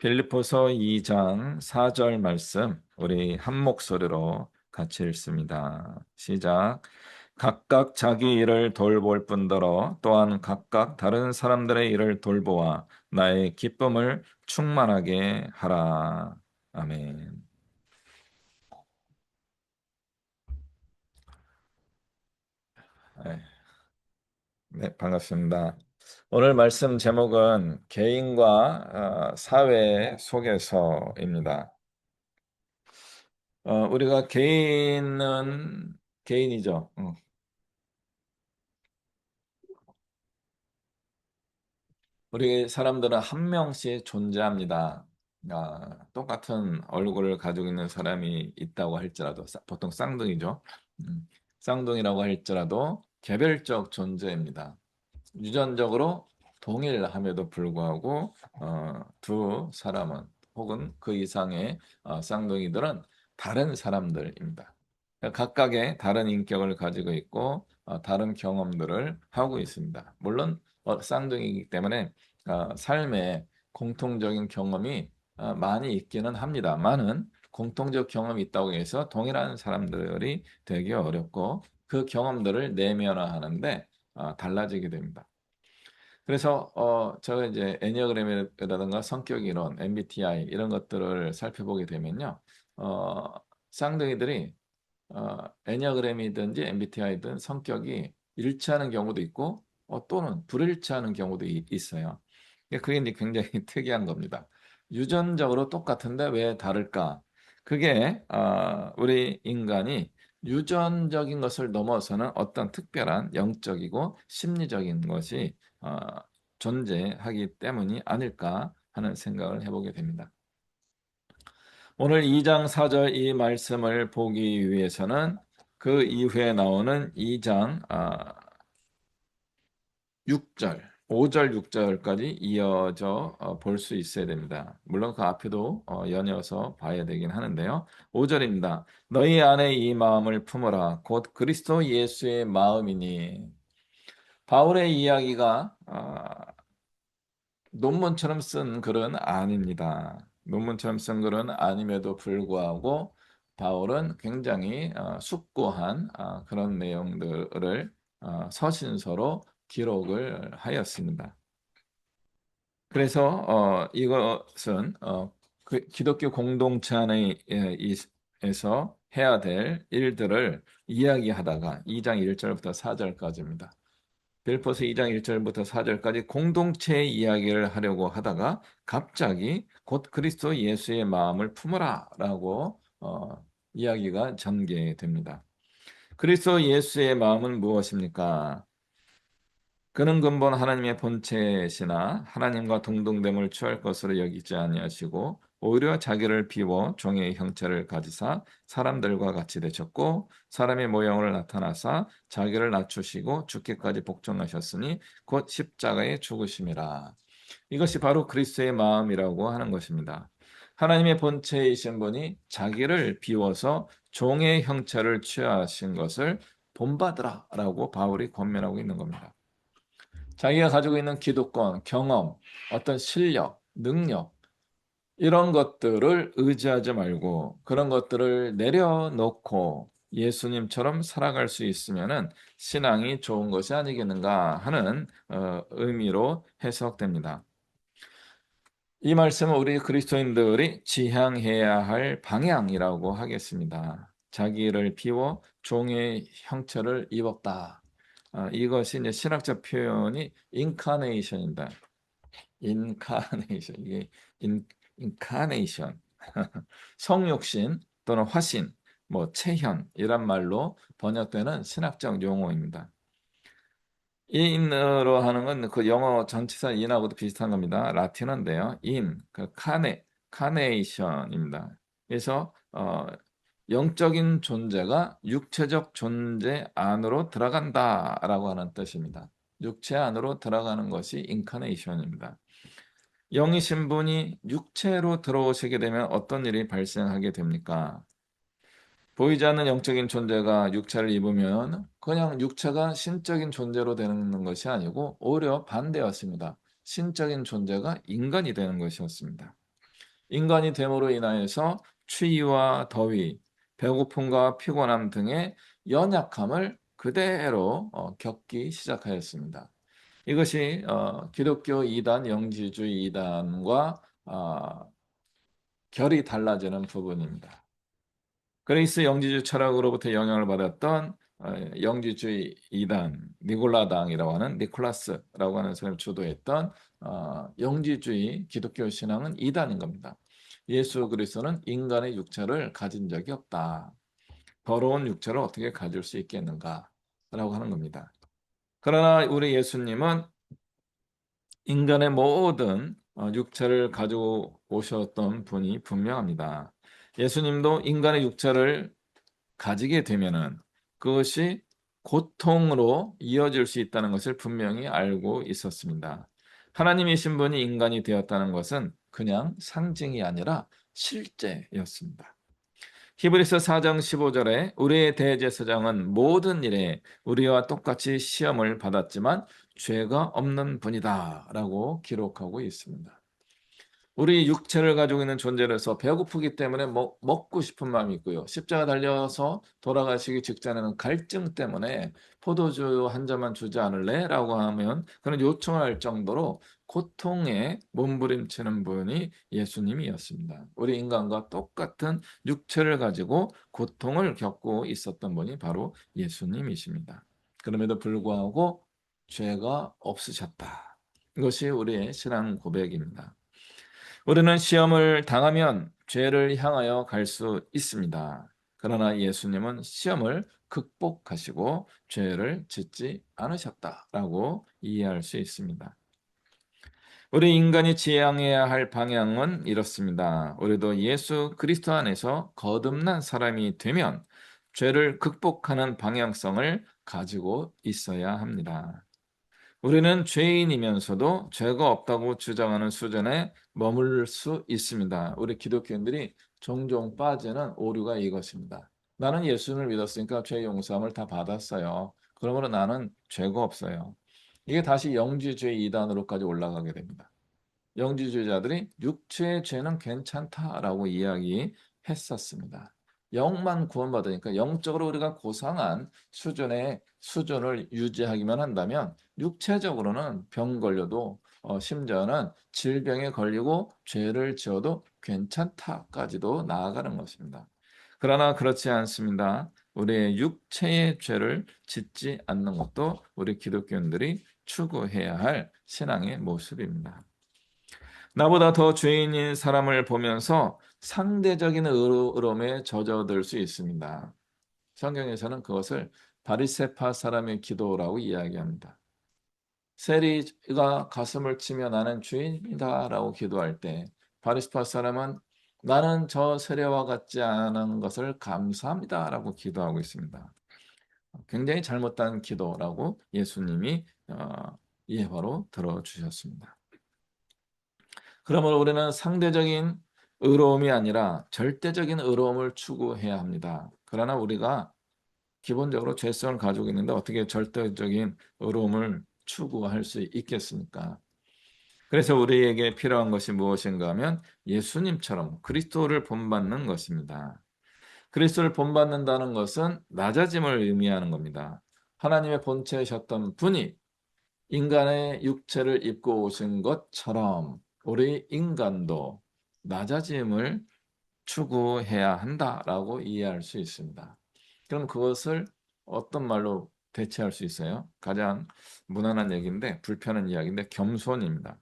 빌립보서 2장 4절 말씀 우리 한 목소리로 같이 읽습니다. 시작. 각각 자기 일을 돌볼 뿐더러 또한 각각 다른 사람들의 일을 돌보아 나의 기쁨을 충만하게 하라. 아멘. 네, 네, 반갑습니다. 오늘 말씀 제목은 개인과 사회 속에서입니다. 우리가 개인은 개인이죠. 우리 사람들은 한 명씩 존재합니다. 똑같은 얼굴을 가지고 있는 사람이 있다고 할지라도, 보통 쌍둥이죠. 쌍둥이라고 할지라도 개별적 존재입니다. 유전적으로 동일함에도 불구하고 두 사람은 혹은 그 이상의 쌍둥이들은 다른 사람들입니다. 각각의 다른 인격을 가지고 있고 다른 경험들을 하고 있습니다. 물론 쌍둥이이기 때문에 삶에 공통적인 경험이 많이 있기는 합니다만은 공통적 경험이 있다고 해서 동일한 사람들이 되기 어렵고 그 경험들을 내면화하는데 달라지게 됩니다. 그래서 제가 이제 애니어그램이라든가 성격 이론, MBTI 이런 것들을 살펴보게 되면요, 어, 쌍둥이들이 애니어그램이든지 MBTI든 성격이 일치하는 경우도 있고 또는 불일치하는 경우도 있어요. 그게 이제 굉장히 특이한 겁니다. 유전적으로 똑같은데 왜 다를까? 그게 우리 인간이 유전적인 것을 넘어서는 어떤 특별한 영적이고 심리적인 것이 존재하기 때문이 아닐까 하는 생각을 해보게 됩니다. 오늘 2장 4절 이 말씀을 보기 위해서는 그 이후에 나오는 2장 6절, 5절, 6절까지 이어져 볼 수 있어야 됩니다. 물론 그 앞에도 연이어서 봐야 되긴 하는데요. 5절입니다. 너희 안에 이 마음을 품어라. 곧 그리스도 예수의 마음이니. 바울의 이야기가 논문처럼 쓴 글은 아닙니다. 논문처럼 쓴 글은 아님에도 불구하고 바울은 굉장히 숙고한 그런 내용들을 서신서로 기록을 하였습니다. 그래서 이것은 기독교 공동체 안에 에서 해야 될 일들을 이야기하다가 2장 1절부터 4절까지입니다. 빌립보서 2장 1절부터 4절까지 공동체의 이야기를 하려고 하다가 갑자기 곧 그리스도 예수의 마음을 품으라라고 이야기가 전개됩니다. 그리스도 예수의 마음은 무엇입니까? 그는 근본 하나님의 본체시나 하나님과 동등됨을 취할 것으로 여기지 아니하시고 오히려 자기를 비워 종의 형체를 가지사 사람들과 같이 되셨고 사람의 모형을 나타나사 자기를 낮추시고 죽기까지 복종하셨으니 곧 십자가에 죽으심이라. 이것이 바로 그리스도의 마음이라고 하는 것입니다. 하나님의 본체이신 분이 자기를 비워서 종의 형체를 취하신 것을 본받으라라고 바울이 권면하고 있는 겁니다. 자기가 가지고 있는 기득권, 경험, 어떤 실력, 능력, 이런 것들을 의지하지 말고 그런 것들을 내려놓고 예수님처럼 살아갈 수 있으면은 신앙이 좋은 것이 아니겠는가 하는 의미로 해석됩니다. 이 말씀은 우리 그리스도인들이 지향해야 할 방향이라고 하겠습니다. 자기를 비워 종의 형체를 입었다. 이것이 이제 신학적 표현이 인카네이션입니다. 인카네이션 이게 인카네이션 성육신 또는 화신, 뭐 체현 이란 말로 번역되는 신학적 용어입니다. 인으로 하는 건 그 영어 전치사 인하고도 비슷한 겁니다. 라틴어인데요. 그 카네이션입니다. 그래서 영적인 존재가 육체적 존재 안으로 들어간다라고 하는 뜻입니다. 육체 안으로 들어가는 것이 인카네이션입니다. 영이신 분이 육체로 들어오시게 되면 어떤 일이 발생하게 됩니까? 보이지 않는 영적인 존재가 육체를 입으면 그냥 육체가 신적인 존재로 되는 것이 아니고 오히려 반대였습니다. 신적인 존재가 인간이 되는 것이었습니다. 인간이 됨으로 인하여서 추위와 더위, 배고픔과 피곤함 등의 연약함을 그대로 겪기 시작하였습니다. 이것이 기독교 이단, 영지주의 이단과 결이 달라지는 부분입니다. 그리스 영지주의 철학으로부터 영향을 받았던 영지주의 이단, 니골라당이라고 하는 니콜라스라고 하는 사람이 주도했던 영지주의 기독교 신앙은 이단인 겁니다. 예수 그리스도는 인간의 육체를 가진 적이 없다. 더러운 육체를 어떻게 가질 수 있겠는가라고 하는 겁니다. 그러나 우리 예수님은 인간의 모든 육체를 가지고 오셨던 분이 분명합니다. 예수님도 인간의 육체를 가지게 되면은 그것이 고통으로 이어질 수 있다는 것을 분명히 알고 있었습니다. 하나님이신 분이 인간이 되었다는 것은 그냥 상징이 아니라 실제였습니다. 히브리서 4장 15절에 우리의 대제사장은 모든 일에 우리와 똑같이 시험을 받았지만 죄가 없는 분이다 라고 기록하고 있습니다. 우리 육체를 가지고 있는 존재로서 배고프기 때문에 먹고 싶은 마음이 있고요. 십자가 달려서 돌아가시기 직전에는 갈증 때문에 포도주 한 잔만 주지 않을래? 라고 하면 그런 요청을 할 정도로 고통에 몸부림치는 분이 예수님이었습니다. 우리 인간과 똑같은 육체를 가지고 고통을 겪고 있었던 분이 바로 예수님이십니다. 그럼에도 불구하고 죄가 없으셨다. 이것이 우리의 신앙 고백입니다. 우리는 시험을 당하면 죄를 향하여 갈 수 있습니다. 그러나 예수님은 시험을 극복하시고 죄를 짓지 않으셨다라고 이해할 수 있습니다. 우리 인간이 지향해야 할 방향은 이렇습니다. 우리도 예수 그리스도 안에서 거듭난 사람이 되면 죄를 극복하는 방향성을 가지고 있어야 합니다. 우리는 죄인이면서도 죄가 없다고 주장하는 수준에 머물 수 있습니다. 우리 기독교인들이 종종 빠지는 오류가 이것입니다. 나는 예수를 믿었으니까 죄 용서함을 다 받았어요. 그러므로 나는 죄가 없어요. 이게 다시 영지주의 이단으로까지 올라가게 됩니다. 영지주의자들이 육체의 죄는 괜찮다라고 이야기했었습니다. 영만 구원받으니까 영적으로 우리가 고상한 수준을 유지하기만 한다면 육체적으로는 병 걸려도 심지어는 질병에 걸리고 죄를 지어도 괜찮다까지도 나아가는 것입니다. 그러나 그렇지 않습니다. 우리의 육체의 죄를 짓지 않는 것도 우리 기독교인들이 추구해야 할 신앙의 모습입니다. 나보다 더 죄인인 사람을 보면서 상대적인 의로움에 젖어들 수 있습니다. 성경에서는 그것을 바리새파 사람의 기도라고 이야기합니다. 세리가 가슴을 치며 나는 죄인이다라고 기도할 때 바리새파 사람은 나는 저 세리와 같지 않은 것을 감사합니다라고 기도하고 있습니다. 굉장히 잘못된 기도라고 예수님이 예화로 들어주셨습니다. 그러므로 우리는 상대적인 의로움이 아니라 절대적인 의로움을 추구해야 합니다. 그러나 우리가 기본적으로 죄성을 가지고 있는데 어떻게 절대적인 의로움을 추구할 수 있겠습니까? 그래서 우리에게 필요한 것이 무엇인가 하면 예수님처럼 그리스도를 본받는 것입니다. 그리스도를 본받는다는 것은 낮아짐을 의미하는 겁니다. 하나님의 본체이셨던 분이 인간의 육체를 입고 오신 것처럼 우리 인간도 낮아짐을 추구해야 한다라고 이해할 수 있습니다. 그럼 그것을 어떤 말로 대체할 수 있어요? 가장 무난한 얘기인데 불편한 이야기인데 겸손입니다.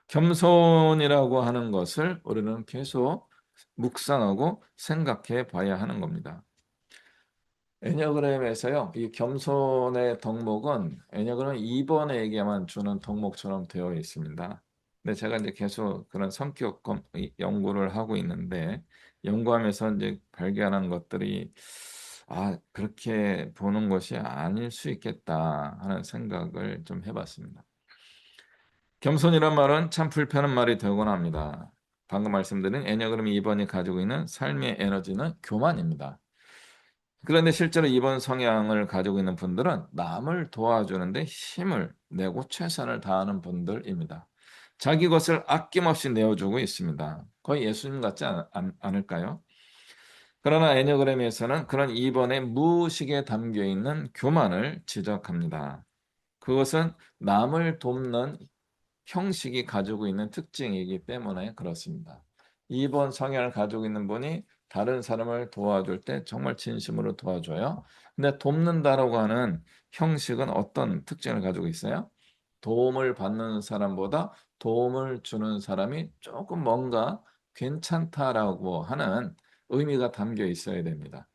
겸손이라고 하는 것을 우리는 계속 묵상하고 생각해 봐야 하는 겁니다. 애니어그램에서요, 이 겸손의 덕목은 애니어그램 2번에게만 주는 덕목처럼 되어 있습니다. 근데 제가 이제 계속 그런 성격 연구를 하고 있는데, 연구하면서 이제 발견한 것들이, 그렇게 보는 것이 아닐 수 있겠다 하는 생각을 좀 해봤습니다. 겸손이란 말은 참 불편한 말이 되곤 합니다. 방금 말씀드린 애니어그램 2번이 가지고 있는 삶의 에너지는 교만입니다. 그런데 실제로 이번 성향을 가지고 있는 분들은 남을 도와주는데 힘을 내고 최선을 다하는 분들입니다. 자기 것을 아낌없이 내어주고 있습니다. 거의 예수님 같지 않을까요? 그러나 애니그램에서는 그런 2번의 무의식에 담겨 있는 교만을 지적합니다. 그것은 남을 돕는 형식이 가지고 있는 특징이기 때문에 그렇습니다. 2번 성향을 가지고 있는 분이 다른 사람을 도와줄 때 정말 진심으로 도와줘요. 근데 돕는다라고 하는 형식은 어떤 특징을 가지고 있어요? 도움을 받는 사람보다 도움을 주는 사람이 조금 뭔가 괜찮다라고 하는 의미가 담겨 있어야 됩니다.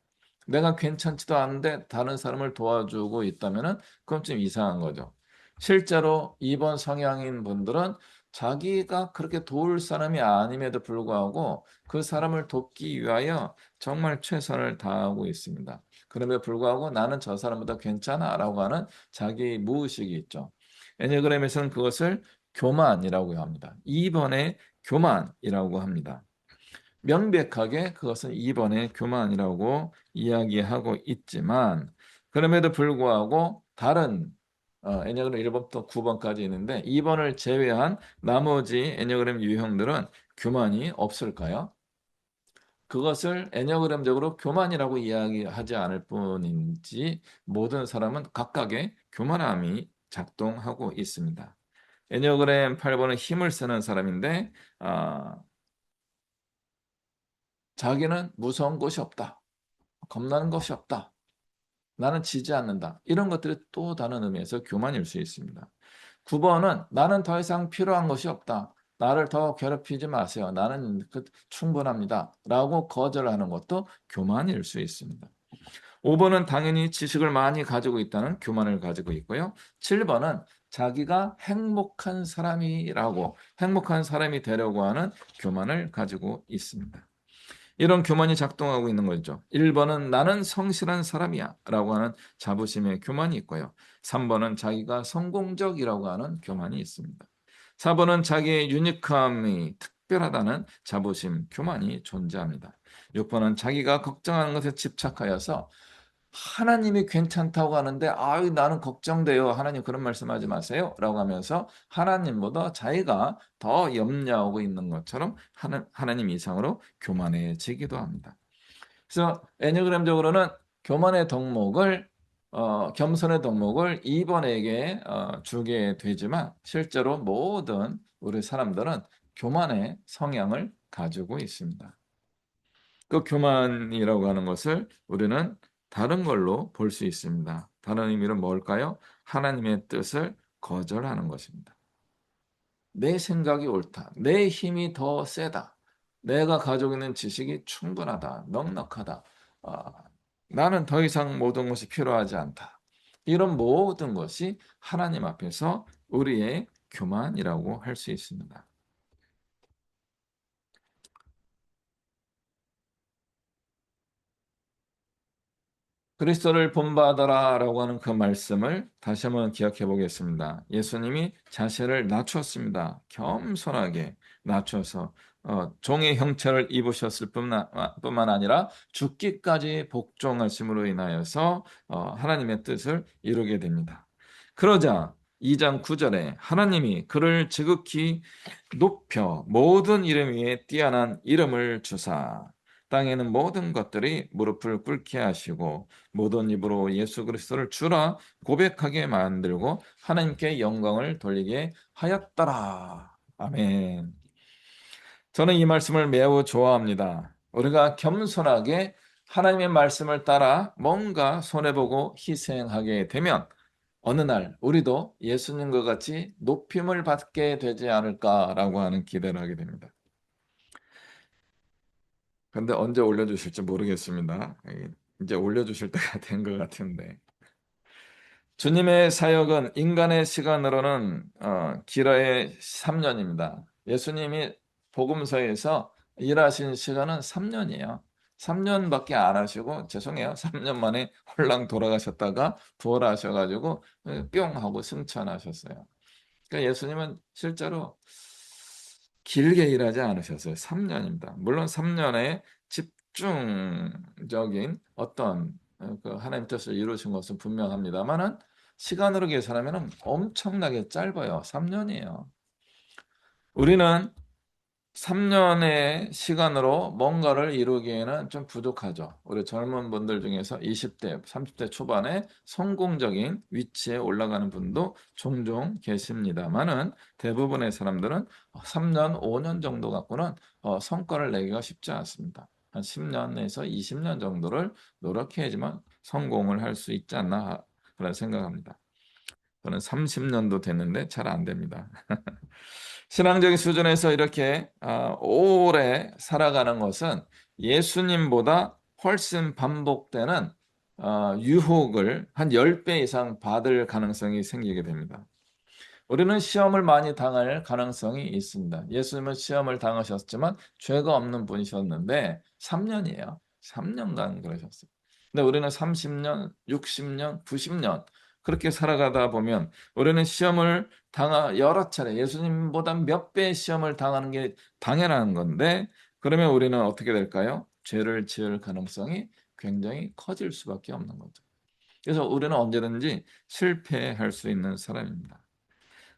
내가 괜찮지도 않은데 다른 사람을 도와주고 있다면은 그건 좀 이상한 거죠. 실제로 2번 성향인 분들은 자기가 그렇게 도울 사람이 아님에도 불구하고 그 사람을 돕기 위하여 정말 최선을 다하고 있습니다. 그럼에도 불구하고 나는 저 사람보다 괜찮아라고 하는 자기 무의식이 있죠. 애니그램에서는 그것을 교만이라고 합니다. 2번의 교만이라고 합니다. 명백하게 그것은 2번의 교만이라고 이야기하고 있지만 그럼에도 불구하고 다른 애니그램 1번부터 9번까지 있는데 2번을 제외한 나머지 애니그램 유형들은 교만이 없을까요? 그것을 애니그램적으로 교만이라고 이야기하지 않을 뿐인지 모든 사람은 각각의 교만함이 작동하고 있습니다. 애니그램 8번은 힘을 쓰는 사람인데 자기는 무서운 것이 없다. 겁나는 것이 없다. 나는 지지 않는다. 이런 것들이 또 다른 의미에서 교만일 수 있습니다. 9번은 나는 더 이상 필요한 것이 없다. 나를 더 괴롭히지 마세요. 나는 충분합니다. 라고 거절하는 것도 교만일 수 있습니다. 5번은 당연히 지식을 많이 가지고 있다는 교만을 가지고 있고요. 7번은 자기가 행복한 사람이라고 행복한 사람이 되려고 하는 교만을 가지고 있습니다. 이런 교만이 작동하고 있는 거죠. 1번은 나는 성실한 사람이야 라고 하는 자부심의 교만이 있고요. 3번은 자기가 성공적이라고 하는 교만이 있습니다. 4번은 자기의 유니크함이 특별하다는 자부심, 교만이 존재합니다. 6번은 자기가 걱정하는 것에 집착하여서 하나님이 괜찮다고 하는데 아유 나는 걱정돼요. 하나님 그런 말씀하지 마세요. 라고 하면서 하나님보다 자기가 더 염려하고 있는 것처럼 하나님 이상으로 교만해지기도 합니다. 그래서 애니그램적으로는 교만의 덕목을 겸손의 덕목을 2번에게 주게 되지만 실제로 모든 우리 사람들은 교만의 성향을 가지고 있습니다. 그 교만이라고 하는 것을 우리는 다른 걸로 볼 수 있습니다. 다른 의미는 뭘까요? 하나님의 뜻을 거절하는 것입니다. 내 생각이 옳다. 내 힘이 더 세다. 내가 가지고 있는 지식이 충분하다. 넉넉하다. 아, 나는 더 이상 모든 것이 필요하지 않다. 이런 모든 것이 하나님 앞에서 우리의 교만이라고 할 수 있습니다. 그리스도를 본받아라라고 하는 그 말씀을 다시 한번 기억해 보겠습니다. 예수님이 자신을 낮췄습니다. 겸손하게 낮춰서 종의 형체를 입으셨을 뿐만 아니라 죽기까지 복종하심으로 인하여서 하나님의 뜻을 이루게 됩니다. 그러자 2장 9절에 하나님이 그를 지극히 높여 모든 이름 위에 뛰어난 이름을 주사 땅에는 모든 것들이 무릎을 꿇게 하시고 모든 입으로 예수 그리스도를 주라 고백하게 만들고 하나님께 영광을 돌리게 하였더라. 아멘. 저는 이 말씀을 매우 좋아합니다. 우리가 겸손하게 하나님의 말씀을 따라 뭔가 손해보고 희생하게 되면 어느 날 우리도 예수님과 같이 높임을 받게 되지 않을까라고 하는 기대를 하게 됩니다. 근데 언제 올려주실지 모르겠습니다. 이제 올려주실 때가 된 것 같은데. 주님의 사역은 인간의 시간으로는 길어야 3년입니다. 예수님이 복음서에서 일하신 시간은 3년이에요. 3년밖에 안 하시고 죄송해요. 3년 만에 홀랑 돌아가셨다가 부활하셔가지고 뿅 하고 승천하셨어요. 그러니까 예수님은 실제로 길게 일하지 않으셨어요. 3년입니다. 물론 3년의 집중적인 어떤 그 하나님 뜻을 이루신 것은 분명합니다만은 시간으로 계산하면 엄청나게 짧아요. 3년이에요. 우리는 3년의 시간으로 뭔가를 이루기에는 좀 부족하죠. 우리 젊은 분들 중에서 20대, 30대 초반에 성공적인 위치에 올라가는 분도 종종 계십니다만은 대부분의 사람들은 3년, 5년 정도 갖고는 성과를 내기가 쉽지 않습니다. 한 10년에서 20년 정도를 노력해야지만 성공을 할 수 있지 않나 그런 생각합니다. 저는 30년도 됐는데 잘 안 됩니다. 신앙적인 수준에서 이렇게 오래 살아가는 것은 예수님보다 훨씬 반복되는 유혹을 한 10배 이상 받을 가능성이 생기게 됩니다. 우리는 시험을 많이 당할 가능성이 있습니다. 예수님은 시험을 당하셨지만 죄가 없는 분이셨는데 3년이에요. 3년간 그러셨어요. 근데 우리는 30년, 60년, 90년 그렇게 살아가다 보면 우리는 시험을 여러 차례 예수님보다 몇 배의 시험을 당하는 게 당연한 건데 그러면 우리는 어떻게 될까요? 죄를 지을 가능성이 굉장히 커질 수밖에 없는 거죠. 그래서 우리는 언제든지 실패할 수 있는 사람입니다.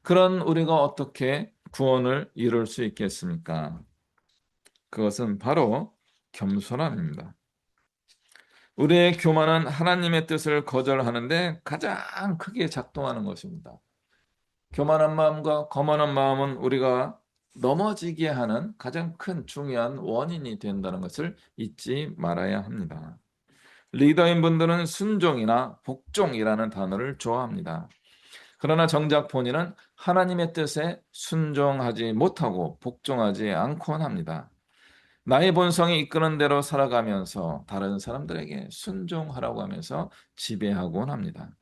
그런 우리가 어떻게 구원을 이룰 수 있겠습니까? 그것은 바로 겸손함입니다. 우리의 교만은 하나님의 뜻을 거절하는데 가장 크게 작동하는 것입니다. 교만한 마음과 거만한 마음은 우리가 넘어지게 하는 가장 큰 중요한 원인이 된다는 것을 잊지 말아야 합니다. 리더인 분들은 순종이나 복종이라는 단어를 좋아합니다. 그러나 정작 본인은 하나님의 뜻에 순종하지 못하고 복종하지 않곤 합니다. 나의 본성이 이끄는 대로 살아가면서 다른 사람들에게 순종하라고 하면서 지배하곤 합니다.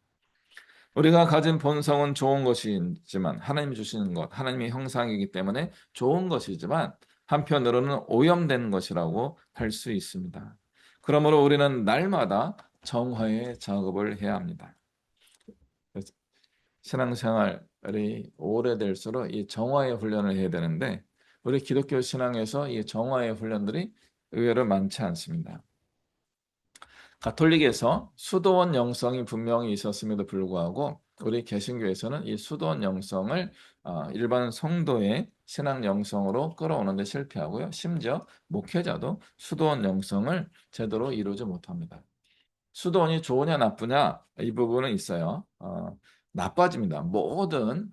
우리가 가진 본성은 좋은 것이지만 하나님이 주시는 것, 하나님의 형상이기 때문에 좋은 것이지만 한편으로는 오염된 것이라고 할 수 있습니다. 그러므로 우리는 날마다 정화의 작업을 해야 합니다. 신앙생활이 오래될수록 이 정화의 훈련을 해야 되는데 우리 기독교 신앙에서 이 정화의 훈련들이 의외로 많지 않습니다. 가톨릭에서 수도원 영성이 분명히 있었음에도 불구하고 우리 개신교에서는 이 수도원 영성을 일반 성도의 신앙 영성으로 끌어오는데 실패하고요. 심지어 목회자도 수도원 영성을 제대로 이루지 못합니다. 수도원이 좋으냐 나쁘냐 이 부분은 있어요. 나빠집니다. 모든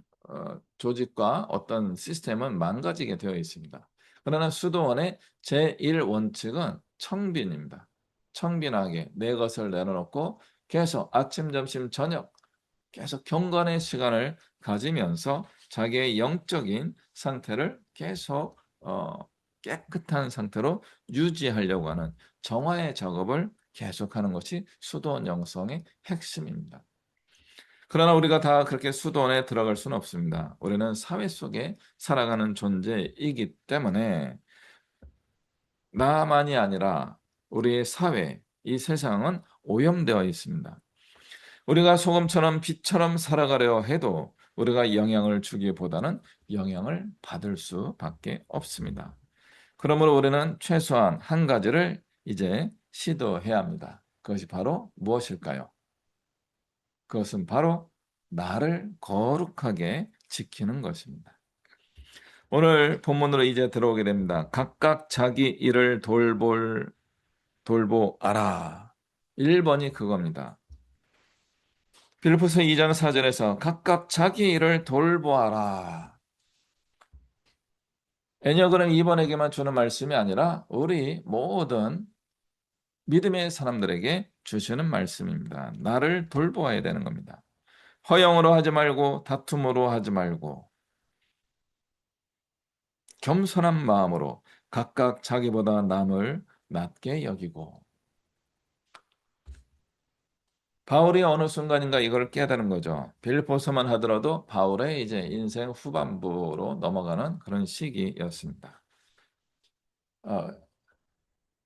조직과 어떤 시스템은 망가지게 되어 있습니다. 그러나 수도원의 제1원칙은 청빈입니다. 청빈하게 내 것을 내려놓고 계속 아침, 점심, 저녁 계속 경건의 시간을 가지면서 자기의 영적인 상태를 계속 깨끗한 상태로 유지하려고 하는 정화의 작업을 계속하는 것이 수도원 영성의 핵심입니다. 그러나 우리가 다 그렇게 수도원에 들어갈 수는 없습니다. 우리는 사회 속에 살아가는 존재이기 때문에 나만이 아니라 우리의 사회, 이 세상은 오염되어 있습니다. 우리가 소금처럼 빛처럼 살아가려 해도 우리가 영향을 주기보다는 영향을 받을 수밖에 없습니다. 그러므로 우리는 최소한 한 가지를 이제 시도해야 합니다. 그것이 바로 무엇일까요? 그것은 바로 나를 거룩하게 지키는 것입니다. 오늘 본문으로 이제 들어오게 됩니다. 각각 자기 일을 돌보아라. 1번이 그겁니다. 빌립보서 2장 4절에서 각각 자기 일을 돌보아라. 애녀그는 이번에게만 주는 말씀이 아니라 우리 모든 믿음의 사람들에게 주시는 말씀입니다. 나를 돌보아야 되는 겁니다. 허영으로 하지 말고 다툼으로 하지 말고 겸손한 마음으로 각각 자기보다 남을 낮게 여기고 바울이 어느 순간인가 이걸 깨달은 거죠. 빌립보서만 하더라도 바울의 이제 인생 후반부로 넘어가는 그런 시기였습니다. 어,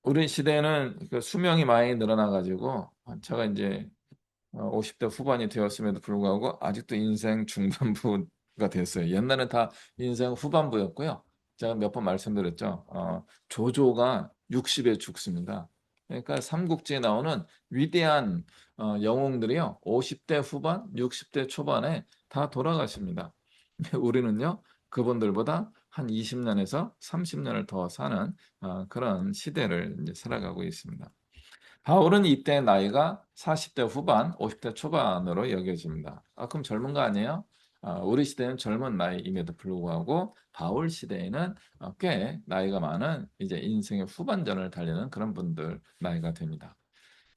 우리 시대에는 그 수명이 많이 늘어나가지고 제가 이제 50대 후반이 되었음에도 불구하고 아직도 인생 중반부가 됐어요. 옛날엔 다 인생 후반부였고요. 제가 몇 번 말씀드렸죠. 조조가 60에 죽습니다. 그러니까 삼국지에 나오는 위대한 영웅들이요. 50대 후반, 60대 초반에 다 돌아가십니다. 우리는요. 그분들보다 한 20년에서 30년을 더 사는 그런 시대를 이제 살아가고 있습니다. 바울은 이때 나이가 40대 후반, 50대 초반으로 여겨집니다. 그럼 젊은 거 아니에요? 우리 시대는 젊은 나이임에도 불구하고 바울 시대에는 꽤 나이가 많은 이제 인생의 후반전을 달리는 그런 분들 나이가 됩니다.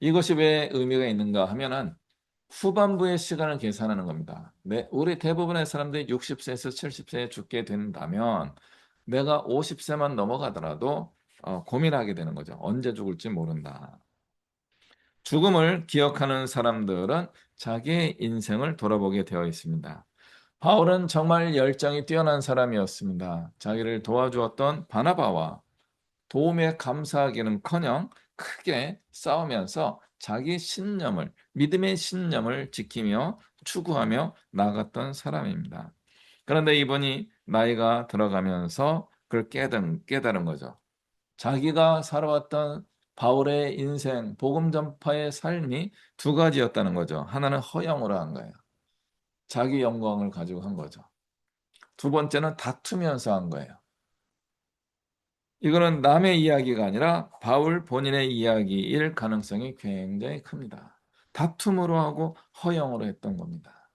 이것이 왜 의미가 있는가 하면은 후반부의 시간을 계산하는 겁니다. 우리 대부분의 사람들이 60세에서 70세에 죽게 된다면 내가 50세만 넘어가더라도 고민하게 되는 거죠. 언제 죽을지 모른다. 죽음을 기억하는 사람들은 자기의 인생을 돌아보게 되어 있습니다. 바울은 정말 열정이 뛰어난 사람이었습니다. 자기를 도와주었던 바나바와 도움에 감사하기는커녕 크게 싸우면서 자기 신념을, 믿음의 신념을 지키며 추구하며 나아갔던 사람입니다. 그런데 이분이 나이가 들어가면서 그걸 깨달은 거죠. 자기가 살아왔던 바울의 인생, 복음 전파의 삶이 두 가지였다는 거죠. 하나는 허영으로 한 거예요. 자기 영광을 가지고 한 거죠. 두 번째는 다투면서 한 거예요. 이거는 남의 이야기가 아니라 바울 본인의 이야기일 가능성이 굉장히 큽니다. 다툼으로 하고 허영으로 했던 겁니다.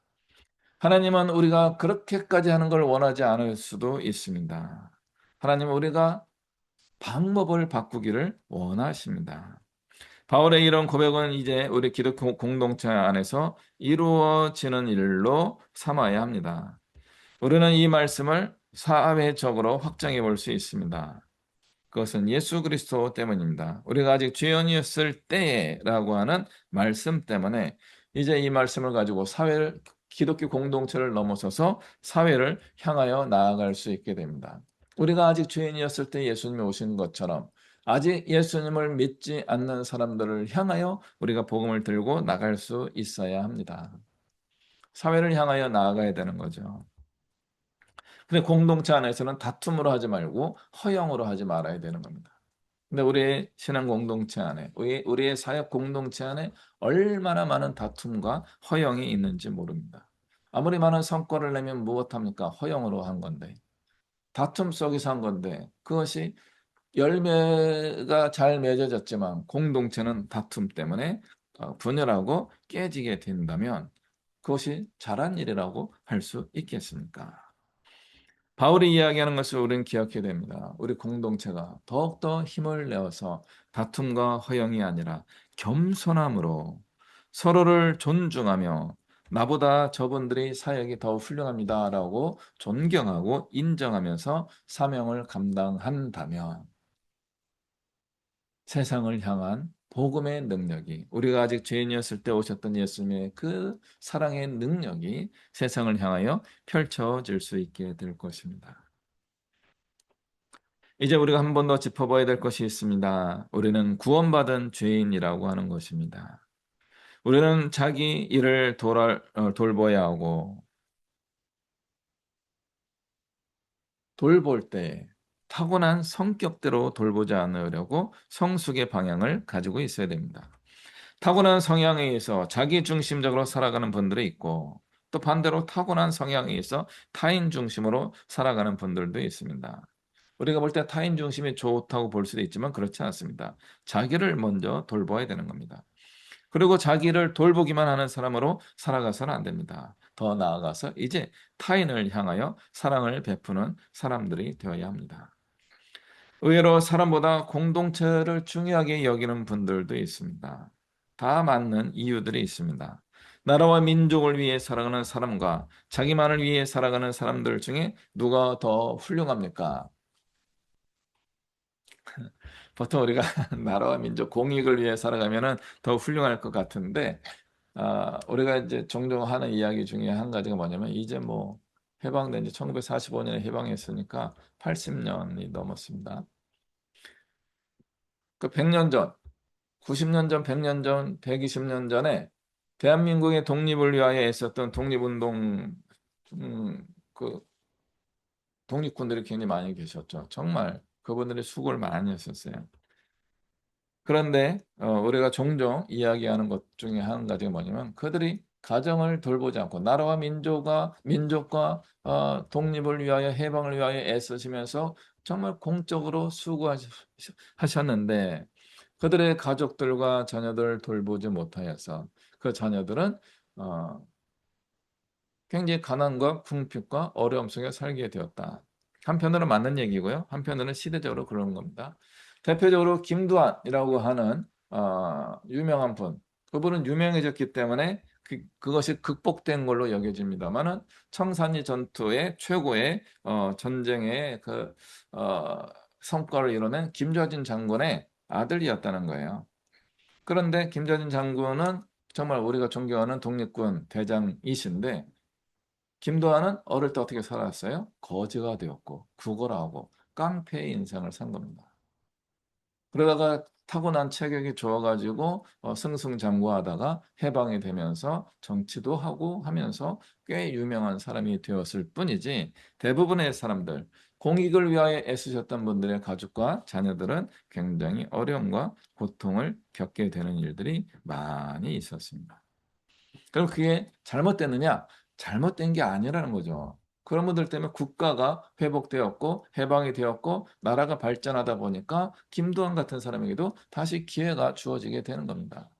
하나님은 우리가 그렇게까지 하는 걸 원하지 않을 수도 있습니다. 하나님은 우리가 방법을 바꾸기를 원하십니다. 바울의 이런 고백은 이제 우리 기독교 공동체 안에서 이루어지는 일로 삼아야 합니다. 우리는 이 말씀을 사회적으로 확장해 볼 수 있습니다. 그것은 예수 그리스도 때문입니다. 우리가 아직 죄인이었을 때라고 하는 말씀 때문에 이제 이 말씀을 가지고 기독교 공동체를 넘어서서 사회를 향하여 나아갈 수 있게 됩니다. 우리가 아직 죄인이었을 때 예수님이 오신 것처럼 아직 예수님을 믿지 않는 사람들을 향하여 우리가 복음을 들고 나갈 수 있어야 합니다. 사회를 향하여 나아가야 되는 거죠. 근데 공동체 안에서는 다툼으로 하지 말고 허영으로 하지 말아야 되는 겁니다. 근데 우리의 신앙 공동체 안에, 우리의 사역 공동체 안에 얼마나 많은 다툼과 허영이 있는지 모릅니다. 아무리 많은 성과를 내면 무엇합니까? 허영으로 한 건데. 다툼 속에서 한 건데 그것이 열매가 잘 맺어졌지만 공동체는 다툼 때문에 분열하고 깨지게 된다면 그것이 잘한 일이라고 할 수 있겠습니까? 바울이 이야기하는 것을 우리는 기억해야 됩니다. 우리 공동체가 더욱더 힘을 내어서 다툼과 허영이 아니라 겸손함으로 서로를 존중하며 나보다 저분들이 사역이 더 훌륭합니다라고 존경하고 인정하면서 사명을 감당한다면 세상을 향한 복음의 능력이 우리가 아직 죄인이었을 때 오셨던 예수님의 그 사랑의 능력이 세상을 향하여 펼쳐질 수 있게 될 것입니다. 이제 우리가 한 번 더 짚어봐야 될 것이 있습니다. 우리는 구원받은 죄인이라고 하는 것입니다. 우리는 자기 일을 돌봐야 하고 돌볼 때 타고난 성격대로 돌보지 않으려고 성숙의 방향을 가지고 있어야 됩니다. 타고난 성향에 의해서 자기 중심적으로 살아가는 분들이 있고 또 반대로 타고난 성향에 의해서 타인 중심으로 살아가는 분들도 있습니다. 우리가 볼 때 타인 중심이 좋다고 볼 수도 있지만 그렇지 않습니다. 자기를 먼저 돌봐야 되는 겁니다. 그리고 자기를 돌보기만 하는 사람으로 살아가서는 안 됩니다. 더 나아가서 이제 타인을 향하여 사랑을 베푸는 사람들이 되어야 합니다. 의외로 사람보다 공동체를 중요하게 여기는 분들도 있습니다. 다 맞는 이유들이 있습니다. 나라와 민족을 위해 살아가는 사람과 자기만을 위해 살아가는 사람들 중에 누가 더 훌륭합니까? 보통 우리가 나라와 민족 공익을 위해 살아가면은 더 훌륭할 것 같은데, 우리가 이제 종종 하는 이야기 중에 한 가지가 뭐냐면, 이제 뭐 해방된 지 1945년에 해방했으니까 80년이 넘었습니다. 그 100년 전, 90년 전, 100년 전, 120년 전에 대한민국의 독립을 위하여 애썼던 독립운동, 그 독립군들이 굉장히 많이 계셨죠. 정말 그분들이 수고를 많이 했었어요. 그런데 우리가 종종 이야기하는 것 중에 한 가지가 뭐냐면 그들이 가정을 돌보지 않고 나라와 민족과 독립을 위하여 해방을 위하여 애쓰시면서 정말 공적으로 수고하셨는데 그들의 가족들과 자녀들을 돌보지 못하여서 그 자녀들은 어, 굉장히 가난과 궁핍과 어려움 속에 살게 되었다. 한편으로는 맞는 얘기고요. 한편으로는 시대적으로 그러는 겁니다. 대표적으로 김두한이라고 하는 유명한 분. 그분은 유명해졌기 때문에 그것이 극복된 걸로 여겨집니다만은 청산리 전투의 최고의 전쟁의 어, 성과를 이뤄낸 김좌진 장군의 아들이었다는 거예요. 그런데 김좌진 장군은 정말 우리가 존경하는 독립군 대장이신데 김도하는 어릴 때 어떻게 살았어요? 거지가 되었고 구걸하고 깡패의 인생을 산 겁니다. 그러다가 타고난 체격이 좋아가지고 승승장구하다가 해방이 되면서 정치도 하고 하면서 꽤 유명한 사람이 되었을 뿐이지 대부분의 사람들, 공익을 위하여 애쓰셨던 분들의 가족과 자녀들은 굉장히 어려움과 고통을 겪게 되는 일들이 많이 있었습니다. 그럼 그게 잘못됐느냐? 잘못된 게 아니라는 거죠. 그런 분들 때문에 국가가 회복되었고 해방이 되었고 나라가 발전하다 보니까 김도한 같은 사람에게도 다시 기회가 주어지게 되는 겁니다.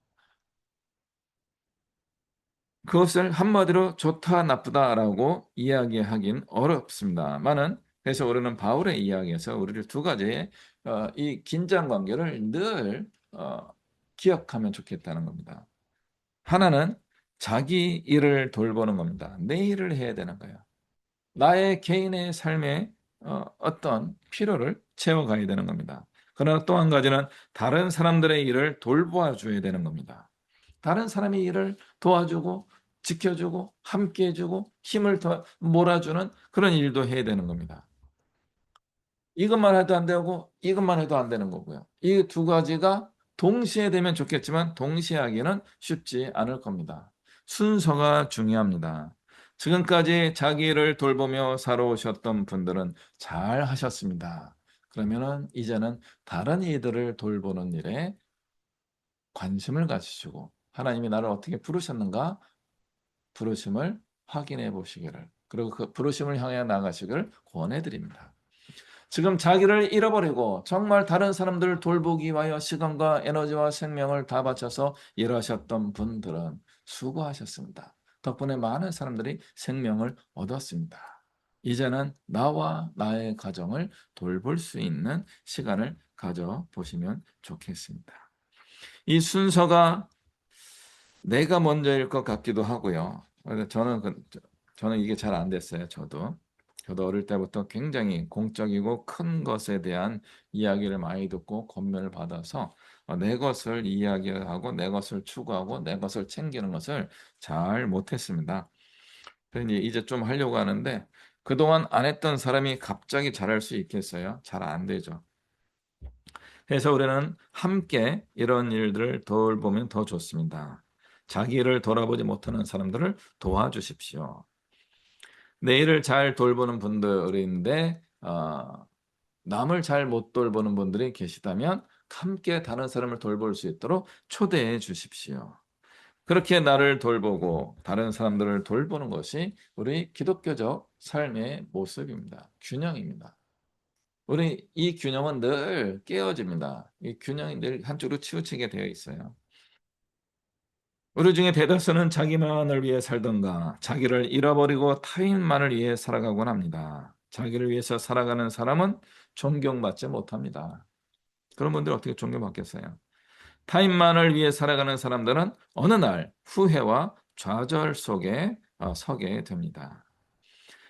그것을 한마디로 좋다 나쁘다라고 이야기하긴 어렵습니다만은 그래서 우리는 바울의 이야기에서 우리를 두 가지의 이 긴장 관계를 늘 기억하면 좋겠다는 겁니다. 하나는 자기 일을 돌보는 겁니다. 내 일을 해야 되는 거예요. 나의 개인의 삶에 어떤 필요를 채워가야 되는 겁니다. 그러나 또 한 가지는 다른 사람들의 일을 돌보아 줘야 되는 겁니다. 다른 사람의 일을 도와주고 지켜주고 함께 해주고 힘을 더 몰아주는 그런 일도 해야 되는 겁니다. 이것만 해도 안 되고 이것만 해도 안 되는 거고요. 이 두 가지가 동시에 되면 좋겠지만 동시에 하기는 쉽지 않을 겁니다. 순서가 중요합니다. 지금까지 자기를 돌보며 살아오셨던 분들은 잘 하셨습니다. 그러면은 이제는 다른 이들을 돌보는 일에 관심을 가지시고 하나님이 나를 어떻게 부르셨는가 부르심을 확인해 보시기를 그리고 그 부르심을 향해 나가시기를 권해드립니다. 지금 자기를 잃어버리고 정말 다른 사람들을 돌보기 위하여 시간과 에너지와 생명을 다 바쳐서 일하셨던 분들은 수고하셨습니다. 덕분에 많은 사람들이 생명을 얻었습니다. 이제는 나와 나의 가정을 돌볼 수 있는 시간을 가져보시면 좋겠습니다. 이 순서가 내가 먼저일 것 같기도 하고요. 저는 이게 잘 안 됐어요. 저도 어릴 때부터 굉장히 공적이고 큰 것에 대한 이야기를 많이 듣고 권면을 받아서 내 것을 이야기하고 내 것을 추구하고 내 것을 챙기는 것을 잘 못했습니다. 그래서 이제 좀 하려고 하는데 그동안 안 했던 사람이 갑자기 잘할 수 있겠어요? 잘 안 되죠. 그래서 우리는 함께 이런 일들을 돌보면 더 좋습니다. 자기를 돌아보지 못하는 사람들을 도와주십시오. 내 일을 잘 돌보는 분들인데 남을 잘 못 돌보는 분들이 계시다면 함께 다른 사람을 돌볼 수 있도록 초대해 주십시오. 그렇게 나를 돌보고 다른 사람들을 돌보는 것이 우리 기독교적 삶의 모습입니다. 균형입니다. 우리 이 균형은 늘 깨어집니다. 이 균형이 늘 한쪽으로 치우치게 되어 있어요. 우리 중에 대다수는 자기만을 위해 살던가 자기를 잃어버리고 타인만을 위해 살아가곤 합니다. 자기를 위해서 살아가는 사람은 존경받지 못합니다. 그런 분들 어떻게 존경받겠어요? 타인만을 위해 살아가는 사람들은 어느 날 후회와 좌절 속에 서게 됩니다.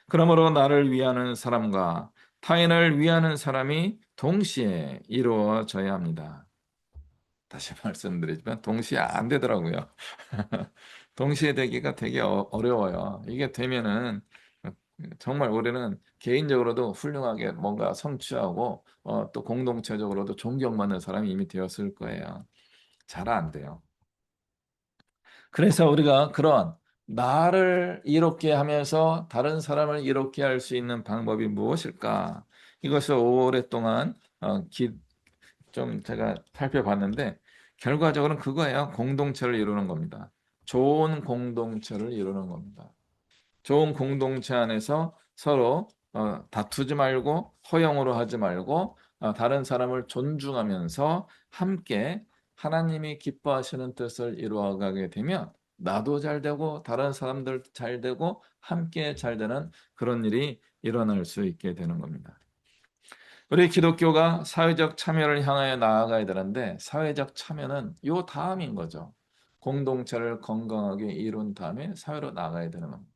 그러므로 나를 위하는 사람과 타인을 위하는 사람이 동시에 이루어져야 합니다. 다시 말씀드리지만 동시에 안 되더라고요. 동시에 되기가 되게 어려워요. 이게 되면은 정말 우리는 개인적으로도 훌륭하게 뭔가 성취하고 또 공동체적으로도 존경받는 사람이 이미 되었을 거예요. 잘 안 돼요. 그래서 우리가 그런 나를 이롭게 하면서 다른 사람을 이롭게 할 수 있는 방법이 무엇일까? 이것을 오랫동안 좀 제가 살펴봤는데 결과적으로는 그거예요. 공동체를 이루는 겁니다. 좋은 공동체를 이루는 겁니다. 좋은 공동체 안에서 서로 다투지 말고 허영으로 하지 말고 다른 사람을 존중하면서 함께 하나님이 기뻐하시는 뜻을 이루어가게 되면 나도 잘 되고 다른 사람들 잘 되고 함께 잘 되는 그런 일이 일어날 수 있게 되는 겁니다. 우리 기독교가 사회적 참여를 향하여 나아가야 되는데 사회적 참여는 요 다음인 거죠. 공동체를 건강하게 이룬 다음에 사회로 나가야 되는 겁니다.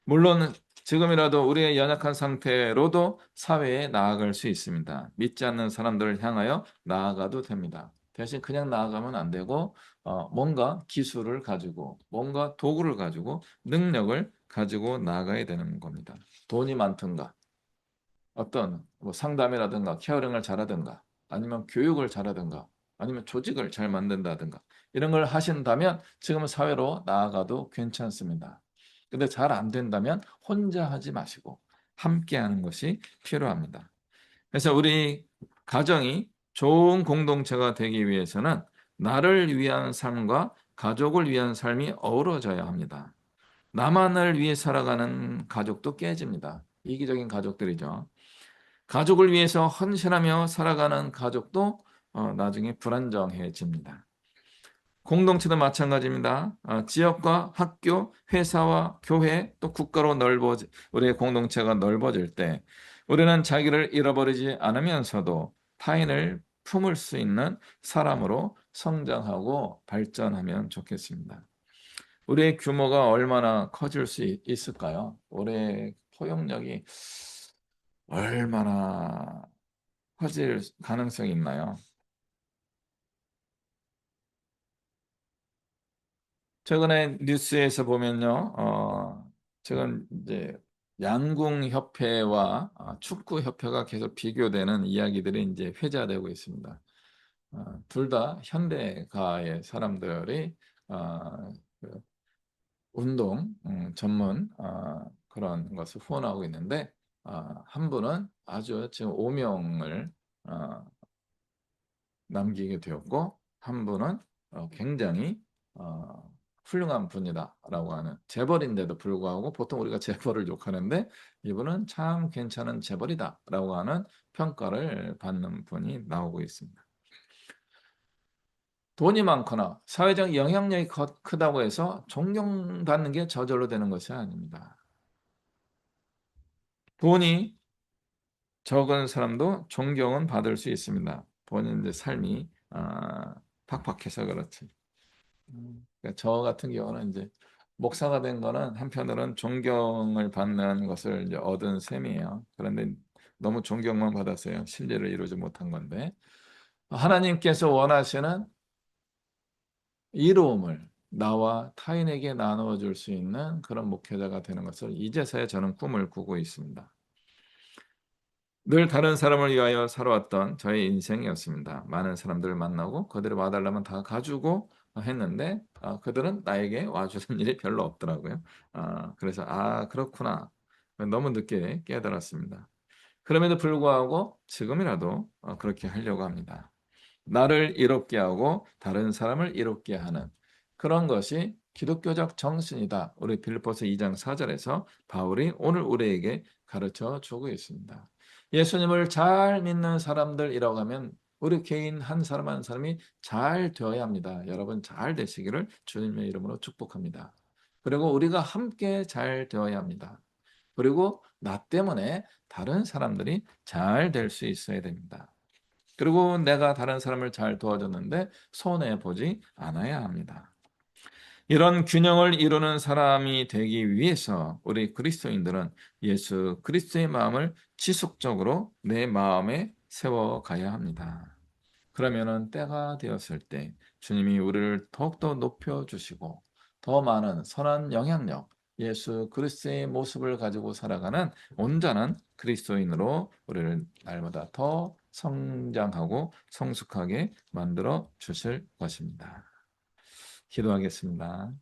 물론 지금이라도 우리의 연약한 상태로도 사회에 나아갈 수 있습니다. 믿지 않는 사람들을 향하여 나아가도 됩니다. 대신 그냥 나아가면 안 되고 뭔가 기술을 가지고 뭔가 도구를 가지고 능력을 가지고 나아가야 되는 겁니다. 돈이 많든가 어떤 뭐 상담이라든가 케어링을 잘하든가 아니면 교육을 잘하든가 아니면 조직을 잘 만든다든가 이런 걸 하신다면 지금은 사회로 나아가도 괜찮습니다. 근데 잘 안 된다면 혼자 하지 마시고 함께 하는 것이 필요합니다. 그래서 우리 가정이 좋은 공동체가 되기 위해서는 나를 위한 삶과 가족을 위한 삶이 어우러져야 합니다. 나만을 위해 살아가는 가족도 깨집니다. 이기적인 가족들이죠. 가족을 위해서 헌신하며 살아가는 가족도 나중에 불안정해집니다. 공동체도 마찬가지입니다. 지역과 학교, 회사와 교회, 또 국가로 우리의 공동체가 넓어질 때 우리는 자기를 잃어버리지 않으면서도 타인을 품을 수 있는 사람으로 성장하고 발전하면 좋겠습니다. 우리의 규모가 얼마나 커질 수 있을까요? 우리의 포용력이 얼마나 커질 가능성이 있나요? 최근에 뉴스에서 보면요, 최근 이제 양궁협회와 축구협회가 계속 비교되는 이야기들이 이제 회자되고 있습니다. 둘 다 현대가의 사람들이 그 운동 전문 그런 것을 후원하고 있는데 한 분은 아주 지금 오명을 어, 남기게 되었고 한 분은 굉장히 훌륭한 분이다라고 하는 재벌인데도 불구하고 보통 우리가 재벌을 욕하는데 이분은 참 괜찮은 재벌이다라고 하는 평가를 받는 분이 나오고 있습니다. 돈이 많거나 사회적 영향력이 크다고 해서 존경받는 게 저절로 되는 것이 아닙니다. 돈이 적은 사람도 존경은 받을 수 있습니다. 본인의 삶이 팍팍해서 그렇지. 그러니까 저 같은 경우는 이제 목사가 된 거는 한편으로는 존경을 받는 것을 이제 얻은 셈이에요. 그런데 너무 존경만 받았어요. 실제를 이루지 못한 건데 하나님께서 원하시는 이로움을 나와 타인에게 나누어 줄 수 있는 그런 목회자가 되는 것을 이제서야 저는 꿈을 꾸고 있습니다. 늘 다른 사람을 위하여 살아왔던 저의 인생이었습니다. 많은 사람들을 만나고 그들이 와달라면 다 가지고 했는데 그들은 나에게 와주는 일이 별로 없더라고요. 그래서 그렇구나. 너무 늦게 깨달았습니다. 그럼에도 불구하고 지금이라도 그렇게 하려고 합니다. 나를 이롭게 하고 다른 사람을 이롭게 하는 그런 것이 기독교적 정신이다. 우리 빌립보서 2장 4절에서 바울이 오늘 우리에게 가르쳐 주고 있습니다. 예수님을 잘 믿는 사람들이라고 하면 우리 개인 한 사람 한 사람이 잘 되어야 합니다. 여러분 잘 되시기를 주님의 이름으로 축복합니다. 그리고 우리가 함께 잘 되어야 합니다. 그리고 나 때문에 다른 사람들이 잘 될 수 있어야 됩니다. 그리고 내가 다른 사람을 잘 도와줬는데 손해보지 않아야 합니다. 이런 균형을 이루는 사람이 되기 위해서 우리 그리스도인들은 예수 그리스도의 마음을 지속적으로 내 마음에 세워가야 합니다. 그러면은 때가 되었을 때 주님이 우리를 더욱더 높여주시고 더 많은 선한 영향력, 예수 그리스도의 모습을 가지고 살아가는 온전한 그리스도인으로 우리를 날마다 더 성장하고 성숙하게 만들어 주실 것입니다. 기도하겠습니다.